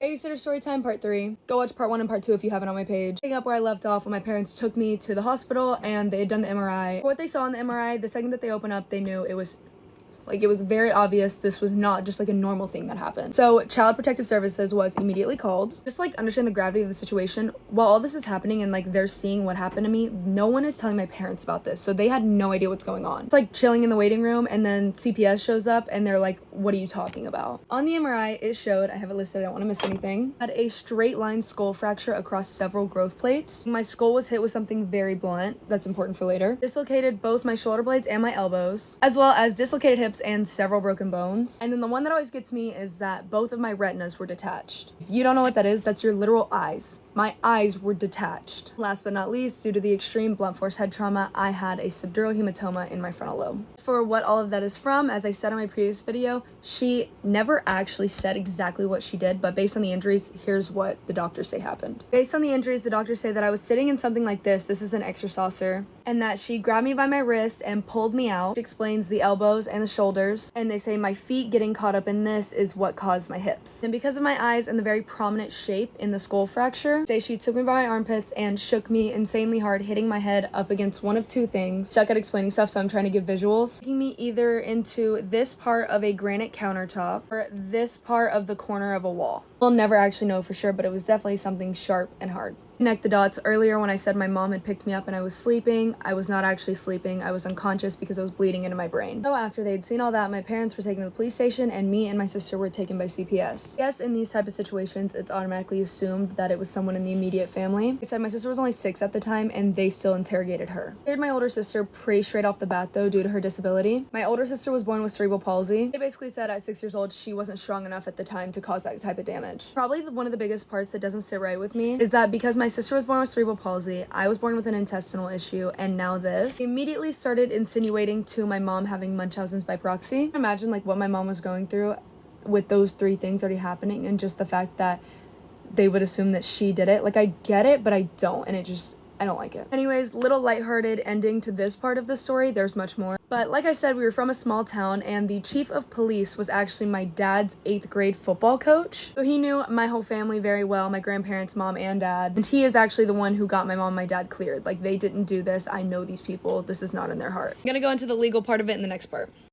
Babysitter Storytime Part 3. Go watch Part 1 and Part 2 if you haven't on my page. Picking up where I left off when my parents took me to the hospital and they had done the MRI. For what they saw in the MRI, the second that they opened up, they knew it was very obvious this was not just like a normal thing that happened. So Child Protective Services was immediately called. Just like understand the gravity of the situation. While all this is happening and like they're seeing what happened to me, no one is telling my parents about this. So they had no idea what's going on. It's like chilling in the waiting room and then CPS shows up and they're like, what are you talking about? On the MRI, it showed, I have it listed, I don't want to miss anything, had a straight line skull fracture across several growth plates. My skull was hit with something very blunt. That's important for later. Dislocated both my shoulder blades and my elbows, as well as dislocated hips and several broken bones. And then the one that always gets me is that both of my retinas were detached. If you don't know what that is, that's your literal eyes. My eyes were detached. Last but not least, due to the extreme blunt force head trauma, I had a subdural hematoma in my frontal lobe. For what all of that is from, as I said in my previous video, she never actually said exactly what she did, but based on the injuries, here's what the doctors say happened. Based on the injuries, the doctors say that I was sitting in something like this is an extra saucer, and that she grabbed me by my wrist and pulled me out. She explains the elbows and the shoulders, and they say my feet getting caught up in this is what caused my hips. And because of my eyes and the very prominent shape in the skull fracture, say she took me by my armpits and shook me insanely hard, hitting my head up against one of two things. Stuck at explaining stuff, so I'm trying to give visuals. Taking me either into this part of a granite countertop or this part of the corner of a wall. We'll never actually know for sure, but it was definitely something sharp and hard. Connect the dots. Earlier when I said my mom had picked me up and I was sleeping, I was not actually sleeping. I was unconscious because I was bleeding into my brain. So after they'd seen all that, my parents were taken to the police station and me and my sister were taken by CPS. Yes, in these type of situations, it's automatically assumed that it was someone in the immediate family. I said my sister was only 6 at the time and they still interrogated her. Cleared my older sister pretty straight off the bat though due to her disability. My older sister was born with cerebral palsy. They basically said at 6 years old, she wasn't strong enough at the time to cause that type of damage. Probably one of the biggest parts that doesn't sit right with me is that because my sister was born with cerebral palsy, I was born with an intestinal issue, and now this. They immediately started insinuating to my mom having Munchausen's by proxy. Imagine like what my mom was going through with those 3 things already happening, and just the fact that they would assume that she did it. Like, I get it, but I don't, and I don't like it. Anyways, little lighthearted ending to this part of the story. There's much more. But like I said, we were from a small town and the chief of police was actually my dad's 8th grade football coach. So he knew my whole family very well, my grandparents, mom and dad. And he is actually the one who got my mom and my dad cleared. Like, they didn't do this. I know these people. This is not in their heart. I'm gonna go into the legal part of it in the next part.